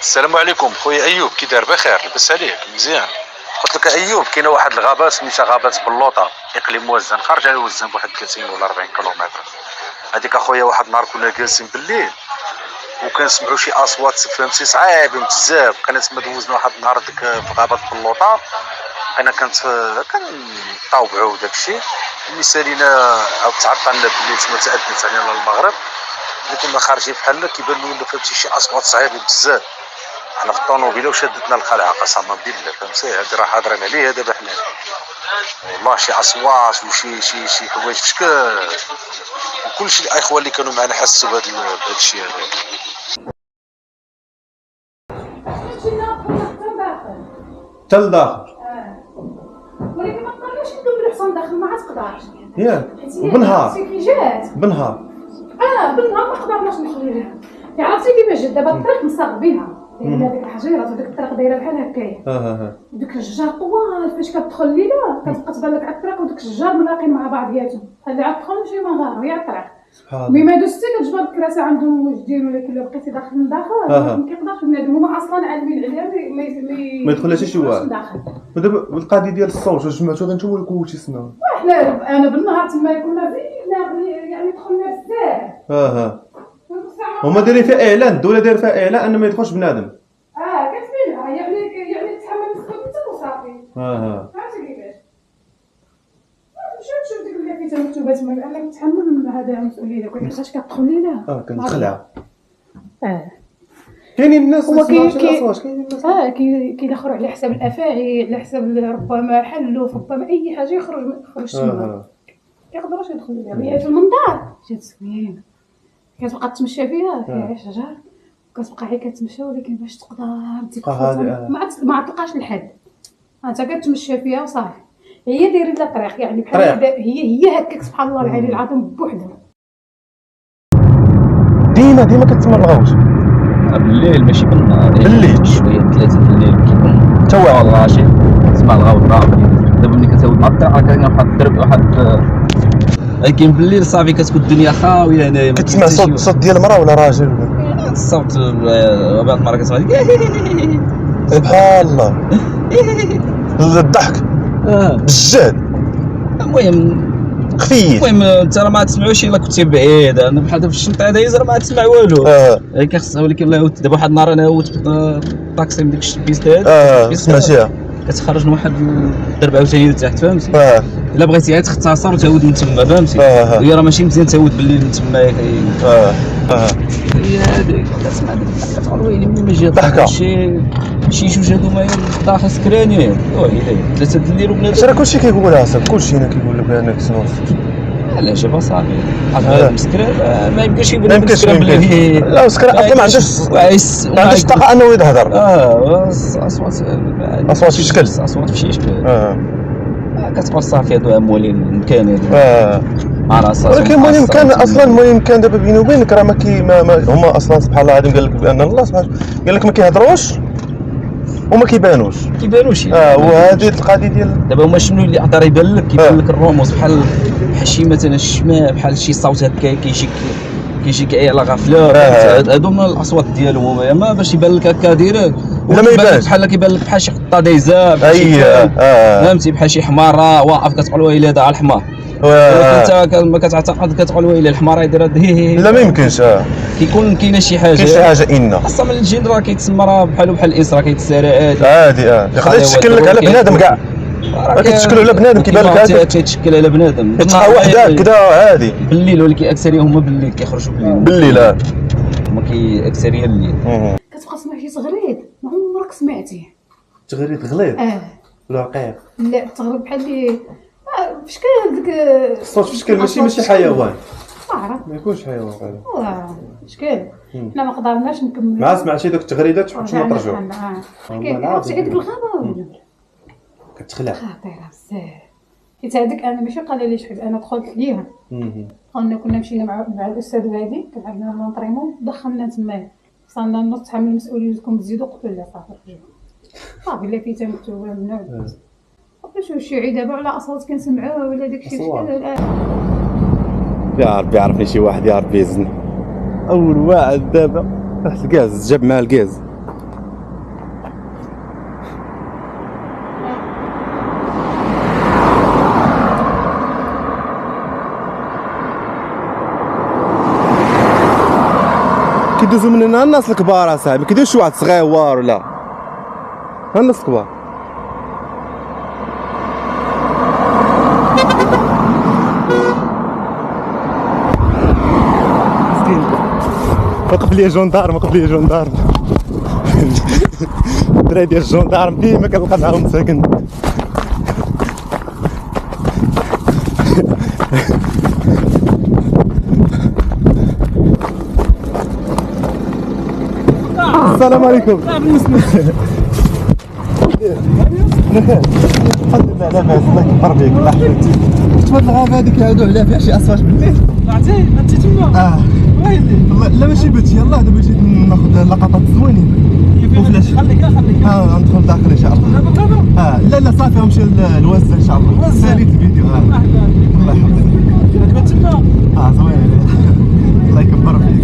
السلام عليكم خويا ايوب، كي داير؟ بخير، لاباس عليك؟ مزيان. قلت لك ايوب، كاينه واحد الغابه سميتها غابه بلوطه، اقليم موزن، خارج على وزن بواحد 30 ولا 40 كيلومتر. هذيك اخويا واحد النهار كنا جالسين بالليل وكنسمعوا شي اصوات، فهمتي، صعيبين بزاف. بقينا تما دوزنا واحد النهار ديك في غابه بلوطه، انا كنطاوبعوا داكشي ملي سالينا، عاود تعطلنا بالليل تما، تأذنت علينا المغرب. ملي كنا خارجين بحال هكا كيبان لنا فهمتي شي اصوات صعيبين بزاف. حنا في الطونوبيله وشدتنا الخلعه قسما بالله، فهمتي، هادي راه حاضرين عليها دابا حنا، والله شي اصوات وشي حوايج في شكل. وكلشي الاخوان اللي كانوا معنا حسوا بهذا الشيء هذا. حتى لداخل. ولكن ما تقدرش ندوب الحصان داخل، ما تقدرش ياك وبنهار بالنهار بالنهار ما قدرناش نخليوها. عرفتي كيفاش جات دابا الطريق مصاغبينها، لان هذيك الحجيرات وديك الطريق دايره بحال هكايا. وديك الشجار طوال، فاش كتدخل الليله كتبقى تبان لك على الطريق وديك الشجار ملاقين مع بعضياتهم، اللي عاد تدخل شي مغاره هي على الطريق. سبحان الله. مما دوزتي كتجبر الكراسه عندهم وجدين، ولكن الا بقيتي داخل من داخل ما كيقدرش بنادم، هما اصلا عالمين عليها ما يدخلهاش شي واحد. داخل. ودابا القضيه ديال الصوت واش جمعتو غير نتوما ولا كلشي سمعوا؟ حنا انا بالنهار تما كنا يعني دخلنا بزاف. هما دايرين فيها اعلان، الدوله دايره فيها اعلان ان ما يدخلش بنادم. كتبينها يعني تحمل مسؤوليتك وصافي. فهمتي كيفاش؟ نشوف ديك اللي فيها مكتوبه تما انك تحمل هذا مسؤوليتك، ولكن فاش كتدخل لينا كنخلع. كاينين الناس كيدخلوا على حساب الافاعي، على حساب ربما حلوا، ربما اي حاجه يخرج تما. كيقدروش يدخلوا ليها. هي في المنظار جات زوينه، كتبقى تمشى فيها شجر، كتبقى غير كتمشى، ولكن باش تقدر ديك ما تلقاش الحد، انت كتمشى فيها وصافي. هي دايرين لها طريق، يعني بحال هي هكاك، سبحان الله العلي العظيم بوحدها. ديما كتسمع الغوت بالليل ماشي بالنهار. بالليل شويه 3 الليل كيكون توعر الغاشي تسمع الغوت ضاربين. دابا ملي كتهود مع الطريق كاين واحد الدرب كاين بالليل صافي كتكون الدنيا خاويه. هنايا كتسمع صوت ديال المراه ولا راجل ولا الصوت؟ بعض المرات كتسمع سبحان الله. الضحك بجد. المهم خفيف. المهم انت راه ما تسمعوش الا كنتي بعيد. انا بحال دابا في الشنطه هذا راه ما تسمع والو. كيخصها. ولكن دابا واحد النهار انا هوت الطاكسي من ديك البيست هذا سمعتيها كتخرج من واحد الدرب عاوتاني لتحت، فهمتي. الا بغيتي غير تختصر تعود من تما، فهمتي. هي راه ماشي مزيان تعود بالليل من تما. هي هذيك كتسمع كتقول ويلي ملي ما جات ضحكه شي جوج هذوما داخل سكرانين. ويلي 3 الليل وبنادم. راه كلشي كيقولها اصاحبي، كلشي هنا كيقول لك انك تسمع. علاش صافي مسكران ما يمكنش يبان مسكران بلا فيه. لا مسكران اصلا ما عندوش الطاقه انه يهضر. اصوات في شكل، اصوات في شكل. كتقول صافي هادو اموالين المكان هذا مع راسها. ولكن المهم كان اصلا دابا بيني وبينك راه هما اصلا سبحان الله العظيم قال لك بان الله سبحانه قال لك ما كيهضروش وما كيبانوش. وهذه القضيه ديال دابا هما شنو اللي يقدر يبان لك؟ كيبان لك الرموز بحال شي مثلا الشماء، بحال شي صوت هكا كيجي كاع على غفله. هادو هما الاصوات ديالهم هما، ما باش يبان لك هكا ديريكت. ولا ما يبانش بحال كيبان لك بحال شي قطه دايزه، فهمتي، بحال شي حمار واقف كتقول ويلي هذا على الحمار. انت ما كتعتقد كتقول ويلي الحمار يدير لا ما يمكنش. كيكون كاينه شي حاجه اصلا من الجن راه كيتسمى راه بحال الانس راه كيتسارع عادي. يقدر يتشكل لك على بنادم كاع، كيتشكلوا على بنادم كيبان لك هكا كيتشكل على بنادم كتبقى وحده كذا عادي بالليل. ولكن اكثريه هما بالليل كيخرجوا بالليل. هما اكثريه الليل. كتبقى تسمع شي تغريد ما عمرك سمعتيه. تغريد غليظ ولا رقيق؟ لا التغريد بحال اللي في شكل ديك الصوت في شكل ماشي حيوان. ما يكونش حيوان فعلا. شكل حنا ما قدرناش نكملوا. ما سمعتي دوك التغريدات تحط شنو طرجوا. عرفتي هذيك الغابه كتخلع خطيره بزاف. حيت هذيك انا ماشي قليليش، حيت انا دخلت ليها. كنا مشينا مع الاستاذ هادي كان عندنا لونطريمون، دخلنا تما وصلنا النص تحمل مسؤوليتكم تزيدوا. قلت له لا صافي صافي لا فيتا مكتوبه من شو الشيعي دابا على اصوات كنسمعوها ولا داكشي شكل. يا ربي عرفني شي واحد يا ربي يزن. اول واحد دابا تحت الغاز جاب معاه الغاز كيدوزو من هنا الناس الكبار اصاحبي، ما كيديروش شي واحد صغير ولا ها الناس الكبار. مسكين وقف لي جوندارم، وقف لي جوندارم. الدراري ديال الجوندارم ديما كنلقى معاهم ساكن. السلام عليكم. الحمد لله لاباس، الله يكبر بيك الله يحفظك. شفت هاد الغابه هادي كيعاودوا عليها فيها شي اصوات بالليل. عرفتي انت تما ويلي والله لا ماشي بنت، يلاه دابا جيت ناخذ لقطات زوينين وفلاش. خليك غندخل داخل ان شاء الله. دابا كذا لا صافي غنمشي للوزه ان شاء الله. ساليت الفيديو. الله يحفظك. دابا تما زوين. الله يكبر فيك.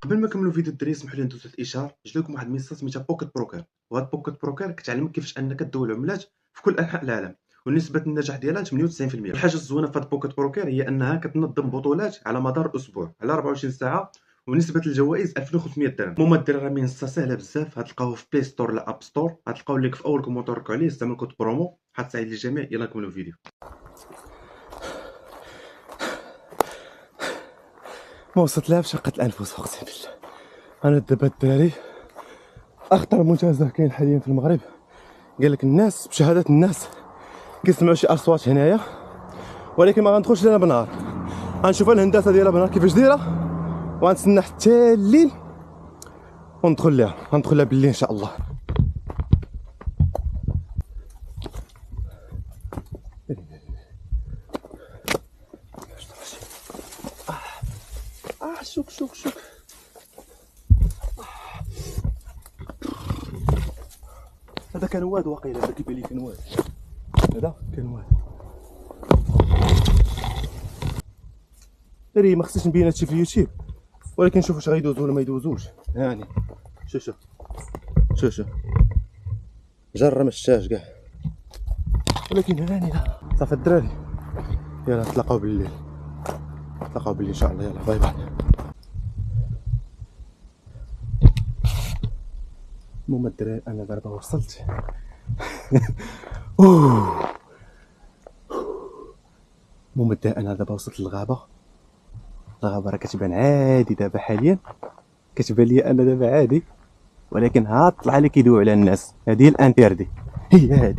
قبل ما نكملوا الفيديو الدراري اسمحوا لي ندوز الاشهار. جا لكم واحد الميسا سميتها بوكيت بروكر، وهاد بوكيت بروكر كتعلمك كيفاش انك تدول عملات في كل انحاء العالم، ونسبه النجاح ديالها 98%. الحاجه الزوينه في هاد بوكيت بروكر هي انها كتنظم بطولات على مدار الاسبوع على 24 ساعه، ونسبه الجوائز 2500 درهم. المهم الدراري راه منصه سهله بزاف، غتلقاوه في بلاي ستور ولا اب ستور، غتلقاو اللينك في اول كومونتير ركعوا عليه، استعمل كود برومو حتى سعيد للجميع. يلا نكملوا الفيديو. ما وصلت لها بشقة الانفس اقسم بالله. انا دابا الدراري اخطر منتزه كاين حاليا في المغرب. قال لك الناس بشهاده الناس كيسمعوا شي اصوات هنايا، ولكن ما غندخلش لنا بنهار. غنشوف الهندسه ديالها بنهار كيفاش دايره، وغنتسنى حتى الليل وندخل لها. غندخل لها بالليل ان شاء الله. شوك هذا كان واد واقيلا، هذا كيبان لي كان واد، هذا كان واد. دري ما خصنيش نبين هادشي في اليوتيوب، ولكن شوف واش غيدوزو ولا ما يدوزوش. هاني شوف جرة ما شتاش كاع، ولكن هاني لا صافي الدراري. يلا نتلاقاو بالليل ان شاء الله. يلا باي باي. المهم الدراري انا دابا وصلت. المهم الدراري انا دابا وصلت للغابه. الغابه راه كتبان عادي دابا حاليا، كتبان لي انا دابا عادي، ولكن ها طلع لي كيدويو على الناس. هذه هي الانتردي، هي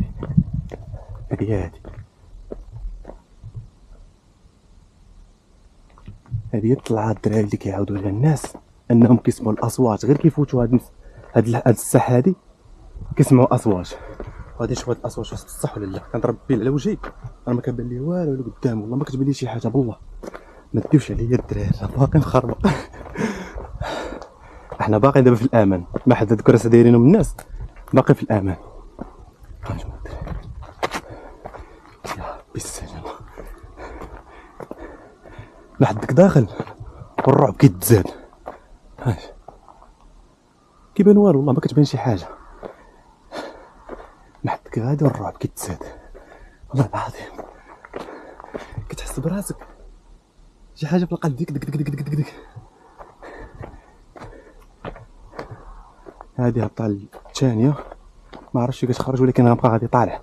هذه طلع الدراري اللي كيعاودوا على الناس انهم كيسمعوا الاصوات غير كيفوتوا هاد الساحه هادي، كيسمعوا اصوات. وغادي نشوف هاد الاصوات واش بصح ولا لا. كنضرب بين على وجهي راه ما كنبان لي والو قدام، والله ما كتبان لي شي حاجه بالله. ما ديوش عليا الدراري، راه باقي مخربق. احنا باقي دابا في الامان، ما حد هاد الكراسه دايرينهم الناس، باقي في الامان. يا بالسلامه. ما حدك داخل والرعب كيتزاد. كيبان والو والله ما كتبان شي حاجه. ما حدك غادي والرعب كيتزاد والله العظيم. كتحس براسك شي حاجه في القلب ديك دك دك دك دك دك. هادي الطالع الثانيه ما عرفتش كتخرج، ولكن غنبقى غادي طالع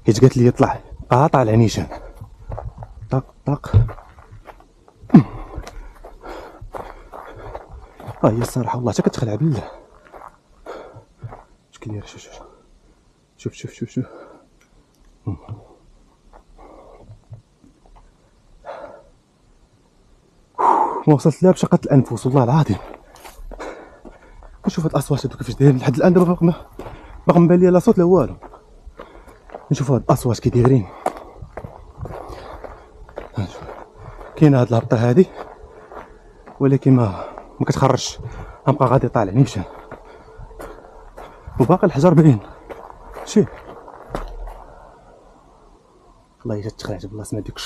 حيت قالت لي طلع طالع نيشان. طق هي الصراحه والله حتى كتخلع بالله. اش كيدير؟ شوف ما وصلت لها بشقة الانفس والله العظيم. نشوف هاد الاصوات هادو كيفاش دايرين لحد الان. دابا باقي مبان لي لا صوت لا والو. نشوفوا هاد الاصوات كي دايرين. كاينه هاد الهبطه هادي ولكن ما كتخرجش، غنبقى غادي طالع نيشان وباقي الحجر باين. شي والله الا تخلعت بلاصه ما ديك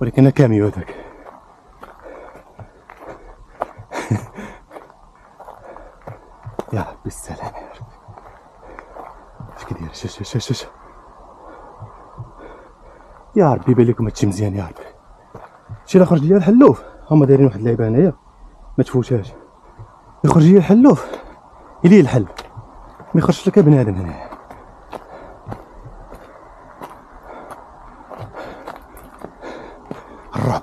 ولكن انا كاميو هذاك. يا ربي السلام يا ربي. اش كيدير؟ شوف يا ربي يبان لكم هادشي مزيان يا ربي. شي لا خرج ليا الحلوف، هما دايرين واحد اللعيبه هنايا ما تفوتهاش. يخرج ليا الحلوف يلي الحل ما يخرجش لك بنادم هنايا. الرعب.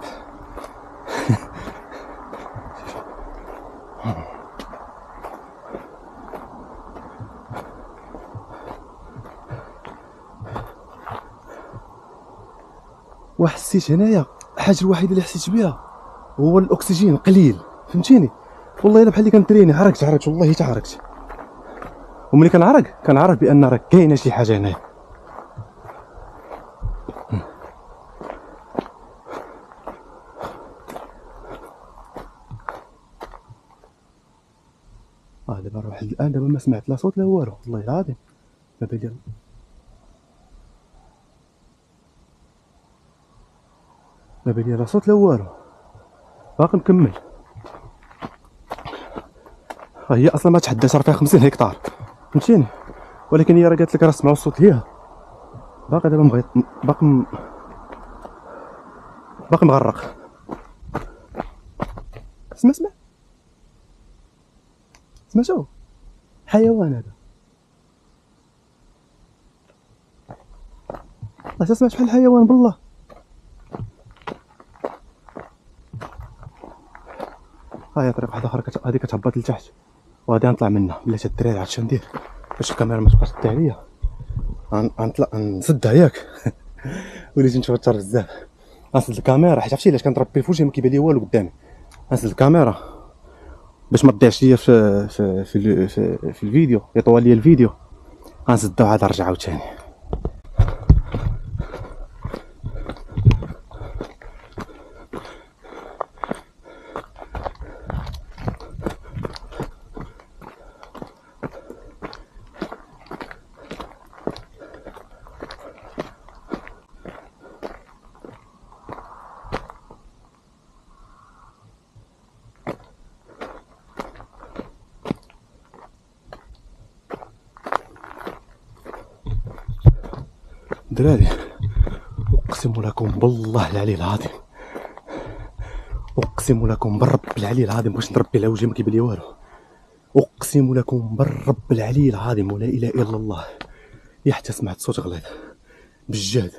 وحسيت هنايا الحاجه الوحيده اللي حسيت بها هو الاكسجين قليل، فهمتيني؟ والله الا بحال اللي كنتريني عرقت والله حتى عرقت. وملي كنعرف بان راه كاينه شي حاجه هنايا. دابا واحد الان دابا ما سمعت لا صوت لا والو والله العظيم. دابا ديال لا صوت لا والو، باقي مكمل. هي اصلا ما تحداش راه فيها 50 هكتار فهمتيني، ولكن هي راه قالت لك راه سمعوا الصوت ليها. باقي دابا باقي مغرق. سمعتو حيوان هذا. الله سمعت بحال الحيوان بالله. ها هي طريق واحده اخرى هذه كتهبط لتحت وغادي نطلع منها. بلاتي الدراري عرفتش ندير باش الكاميرا ما تبقاش تدي عليا. غنطلع نسدها ياك. وليت نتوتر بزاف. غنسد الكاميرا حيت عرفتي علاش كنضرب بيه في وجهي ما كيبان لي والو قدامي. غنسد الكاميرا باش ما تضيعش ليا في الفيديو، يطول ليا الفيديو. غنسدها وعاد نرجع عاوتاني. دراري اقسم لكم بالله العلي العظيم، اقسم لكم بالرب العلي العظيم باش نربي على وجهي ما كيبان لي والو. اقسم لكم بالرب العلي العظيم ولا اله الا الله، يا حتى سمعت صوت غليظ بالجهد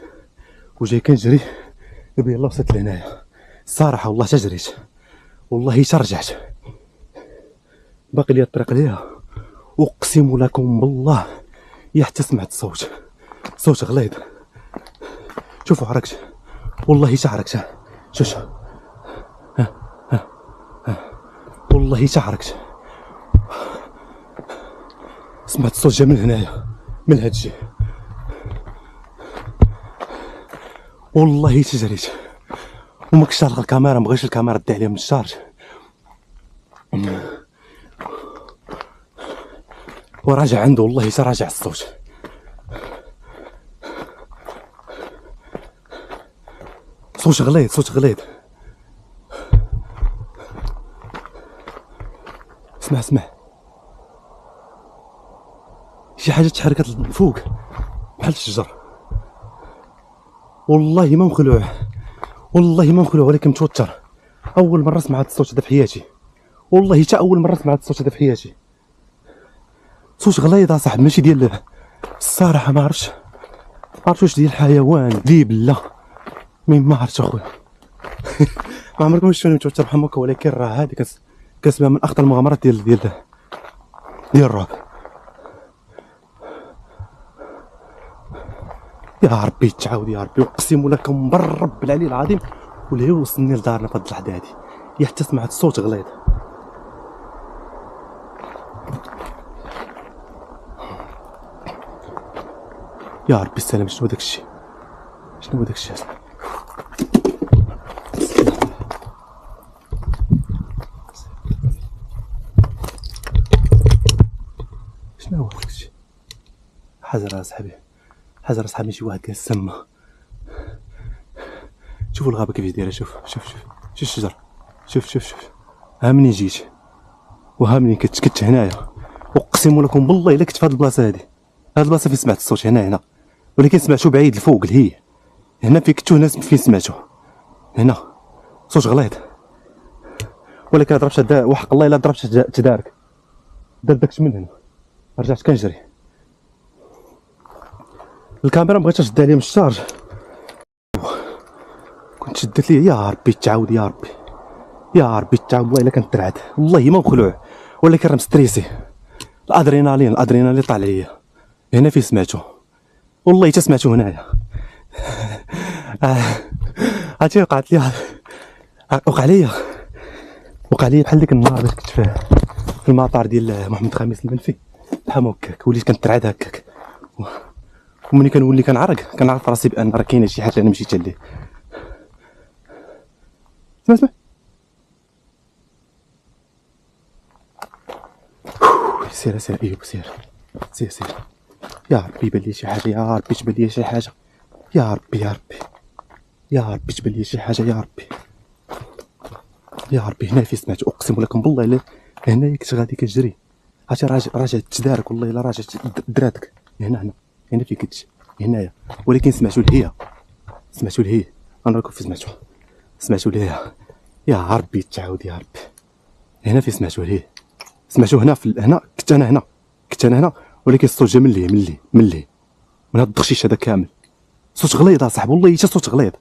وجاي كنجري دابا يلاه وصلت لهنايا. الصراحه والله حتى جريت والله حتى رجعت، باقي لي الطريق ليها. اقسم لكم بالله يا حتى سمعت صوت غليظ. شوفوا عرقت والله حتى عرقت. شوف والله حتى عرقت. سمعت الصوت جا من هنايا من هاد الجهه والله حتى جريت وما كنتش شارغ الكاميرا، مبغيتش الكاميرا تدي عليها من الشارج. وراجع عنده والله حتى راجع الصوت. صوت غليظ. اسمع شي حاجه تحركت فوق بحال الشجر. والله ما مخلوع ولكن متوتر. اول مره سمعت الصوت هذا في حياتي، والله حتى اول مره سمعت الصوت هذا في حياتي. صوت غليظ صاحبي ماشي ديال الصراحه ما عرفتش واش ديال الحيوان ذيب لا ما عرفتش اخويا. ما عمركم شفتوني متوتر بحال هكا، ولكن راه هذه كتسمى من اخطر المغامرات ديال الرعب. يا ربي تعاود يا ربي، اقسم لكم بالرب العلي العظيم ولا وصلني لدارنا في هاد اللحظه هادي يا حتى سمعت صوت غليظ. يا ربي السلام. شنو داكشي؟ شنو هو داكشي؟ شنو هو داكشي؟ حجر اصاحبي، حجر اصاحبي. شي واحد كان السما. شوفوا الغابه كيفاش دايره. شوف شوف شوف شوف الشجر. شوف شوف شوف. ها منين جيت وها منين كنت هنايا. اقسم لكم بالله الا كنت في هاد البلاصه هادي. هاد البلاصه فين سمعت الصوت هنا ولكن سمعتو بعيد الفوق الهي. هنا فين كنتو هنا فين سمعتو. هنا صوت غليظ ولكن ضربت وحق الله الا ضربت تدارك. دار داكشي من هنا. رجعت كنجري. الكاميرا مبغيتش نشد عليها من الشارج. كنت شدت ليه. يا ربي تعاود. يا ربي يا ربي تعاود. والله الا كنت ترعد. والله ما مخلوع ولكن راه مستريسي. الادرينالين طالع ليا. هنا فين سمعتو. والله حتى سمعتو هنايا. عرفتي وقعت لي. وقع لي بحال ديك النهار اللي كنت فيه في المطار ديال محمد خميس المنفي. بحال هكاك وليت كنترعد هكاك. وملي كنولي كنعرق كنعرف راسي بان راه كاينه شي حاجه انا مشيت ليه. اسمع سير ايوب سير. يا ربي يبان لي شي حاجه. يا ربي تبان لي شي حاجه. يا ربي تبان لي شي حاجه. يا ربي هنا فين سمعت. اقسم لكم بالله الا هنا كنت غادي كنجري. عرفتي راجع تدارك. والله الا راجع دراتك. هنا فين كنت هنايا ولكن سمعتو الهي. انا راكم فين سمعتو الهي. يا ربي تعاود. يا ربي هنا فين سمعتو الهي. سمعتو هنا هنا كنت انا هنا ولكن الصوت جا من ليه من هاد الدخشيش هذا كامل. صوت غليظ اصاحبي. والله حتى صوت غليظ.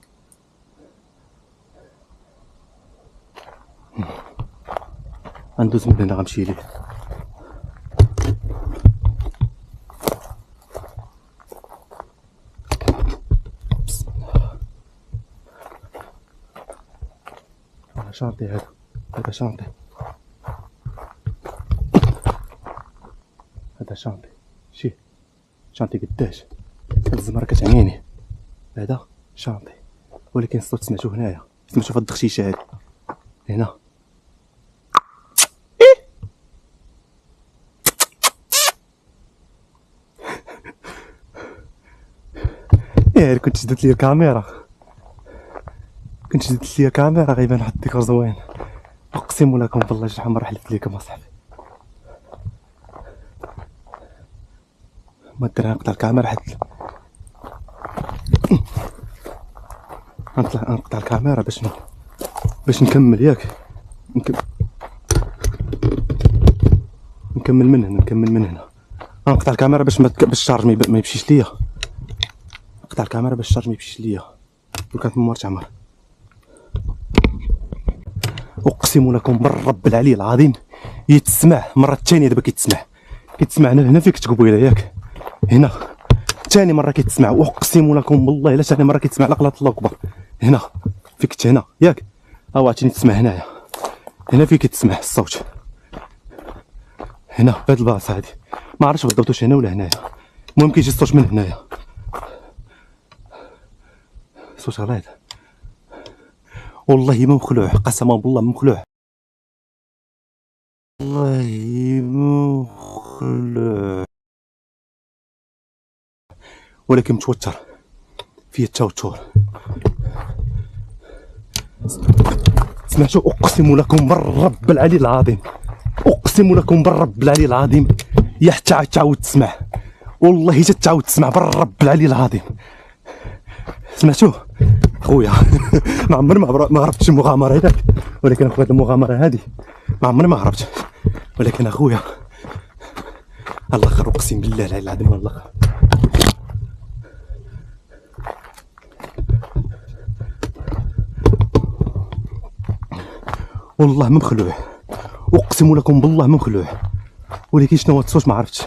غندوز من هنا غنمشي ليه. شانطي هذا شانطي. شي شانطي قداش الزمره كتعميني. هذا شانطي ولكن الصوت سمعتو هنايا. سمعتو في هاد الدخشيشه هادي هنا. كنت شدت لي الكاميرا غيبان واحد الديكور زوين. اقسم لكم بالله شحال من مره حلفت لكم اصاحبي. ما درنا نقطع الكاميرا حتى نقطع الكاميرا باش نكمل. ياك نكمل من هنا. نقطع الكاميرا باش الشارج ما يمشيش ليا. نقطع الكاميرا باش الشارج ما يمشيش ليا. وكانت من مورت عمر. اقسم لكم بالرب العلي العظيم يتسمع مره الثانيه. دابا كيتسمع هنا فين كنت قبيله. ياك هنا ثاني مره كيتسمع. اقسم لكم بالله الا ثاني مره كيتسمع. لا قلت الله اكبر. هنا فين كنت هنا. ياك عرفتيني تسمع هنايا. هنا فين كيتسمع الصوت. هنا في هاد البلاصه هادي. ما عرفتش بالضبط واش هنا ولا هنايا. المهم كيجي الصوت من هنايا. صوت غليظ والله ما مخلوع. قسما بالله ما مخلوع. والله ما مخلوع ولكن متوتر. فيه التوتر. سمعتو. اقسم لكم بالرب العلي العظيم. يا حتى تعاود تسمع. والله حتى تعاود تسمع بالرب العلي العظيم. سمعتو خويا. ما عمري ما هربت شي مغامره هذاك ولكن اخويا المغامره هذه ما عمري ما هربت. ولكن اخويا الله خير. اقسم بالله العلي العظيم الله خير. والله ما مخلوع. اقسم لكم بالله ما مخلوع ولكن شنو هو الصوت ما عرفتش.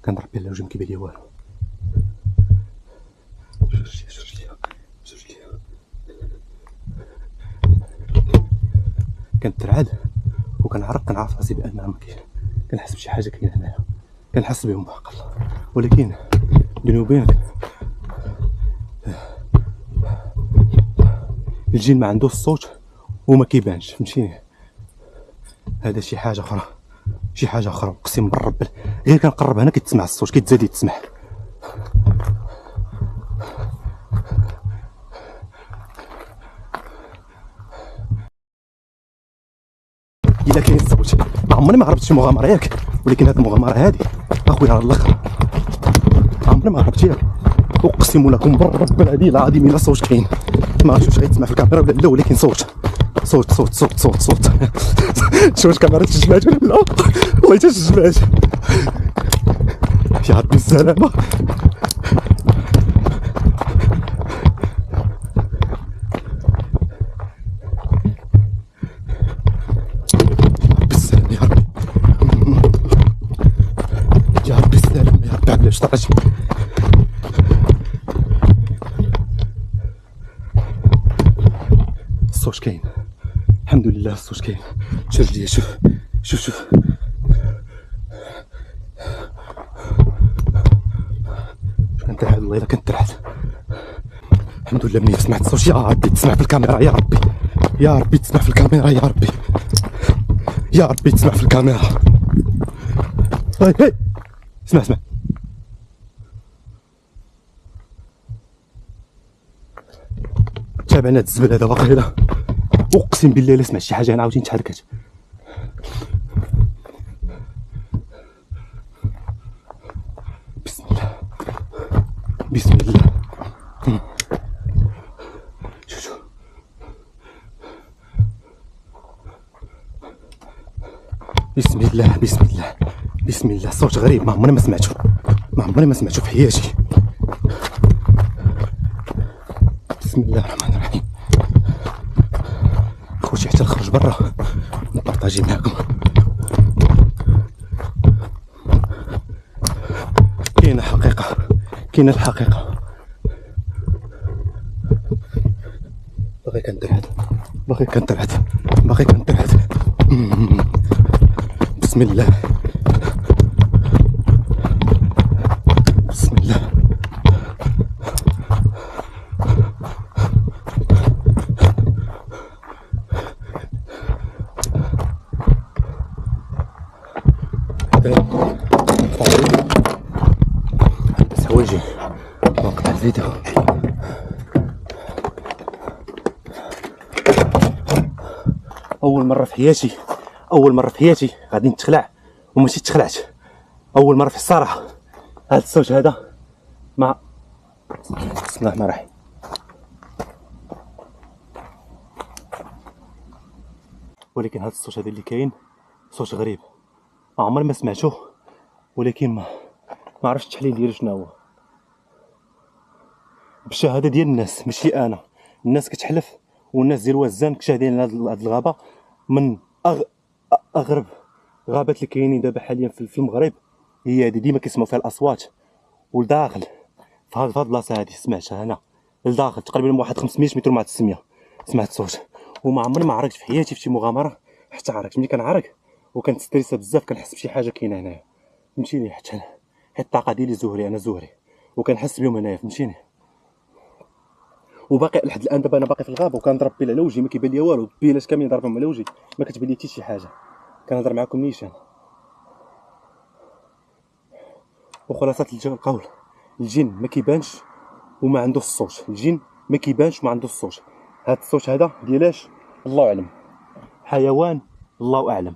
كنضرب بها الوجه ما كيبان لي والو. كنترعد وكنعرق، كنعرف راسي بان ما كاين، كنحس بشي حاجه كاينه هنايا، كنحس بهم بحق الله. ولكن بيني وبينك الجن ما عندوش الصوت وما كيبانش، فهمتيني؟ هذا شي حاجه اخرى، شي حاجه اخرى اقسم بالرب. غير كنقرب هنا كيتسمع الصوت، كيتزاد يتسمع. الا كاين الصوت ما عمرني ما هربت شي مغامره ياك، ولكن هذه المغامره هذه اخويا على الاخر، عمرني ما هربت ياك، اقسم لكم بالرب العلي العظيم الا صوت كاين. ما عرفتش واش غيتسمع في الكاميرا ولا لا، ولكن صوت صوت صوت صوت صوت صوت. شوف الكاميرا تجمعت ولا لا؟ والله تجمعت. يا ربي السلامه. بالسلامه يا ربي، يا ربي السلامه يا ربي. علاش طرش الصوت كاين، الحمد لله الصوت كاين. شوف ليا، شوف شوف شوف كنترعد والله الا كنترعد. الحمد لله مني سمعت الصوت. يا ربي تسمع في الكاميرا، يا ربي يا ربي تسمع في الكاميرا، يا ربي يا ربي تسمع في الكاميرا. هاي هاي اسمع اسمع. تابعنا هاد الزبل هذا واقيلا، اقسم بالله الا سمعت شي حاجه انا عاوتاني تحركات. بسم الله بسم الله. شوف شوف بسم الله بسم الله بسم الله. صوت غريب ما عمرني ما سمعته، ما عمرني ما سمعته في حياتي. بسم الله الرحمن الرحيم. خوتي حتى نخرج برا نبارطاجي معاكم. كاينه حقيقه، كاينه الحقيقه. باغي كنترعد باغي كنترعد باغي كنترعد. بسم الله بسم الله. بس حوايجي نقطع الفيديو. اول مره في حياتي، اول مره في حياتي غادي نتخلع وماشي تخلعت. اول مره في الصراحه هذا الصوت هذا مع بسم الله الرحمن الرحيم. ولكن هذا الصوت هذا اللي كاين صوت غريب، ما عمري ما سمعته، ولكن ما عرفتش التحليل ديالو شنو هو. بالشهاده ديال الناس ماشي انا، الناس كتحلف، والناس ديال وزان كشاهدين هاد الغابه من اغرب غابات اللي كاينين دابا حاليا في المغرب. هي هادي ديما كيسمعوا فيها الاصوات، ولداخل في هاد البلاصه هادي سمعتها انا لداخل تقريبا واحد 500 متر مع 900 سمعت صوت. وما عمرني ما عرقت في حياتي في شي مغامره حتى عرقت. ملي كنعرق وكنستريسا بزاف كنحس بشي حاجه كاينه هنايا، فهمتيني؟ حتى انا حيت الطاقه ديالي زهري، انا زهري وكنحس بهم هنايا، فهمتيني؟ وباقي لحد الان دابا انا باقي في الغابه وكنضرب بيلا على وجهي، ما كيبان ليا والو، بيلاش كاملين ضربهم على وجهي ما كتبان لي حتى شي حاجه. كنهضر معكم نيشان. وخلاصه القول، الجن ما كيبانش وما عنده الصوت، الجن ما كيبانش وما عنده الصوت. هذا الصوت هذا ديالاش الله اعلم، حيوان الله اعلم.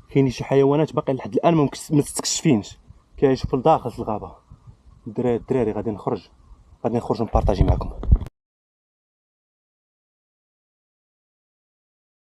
كاينين شي حيوانات باقي لحد الان ما مستكشفينش كيعيشوا في الداخل في الغابه. الدراري غادي نخرج نبارطاجي معكم.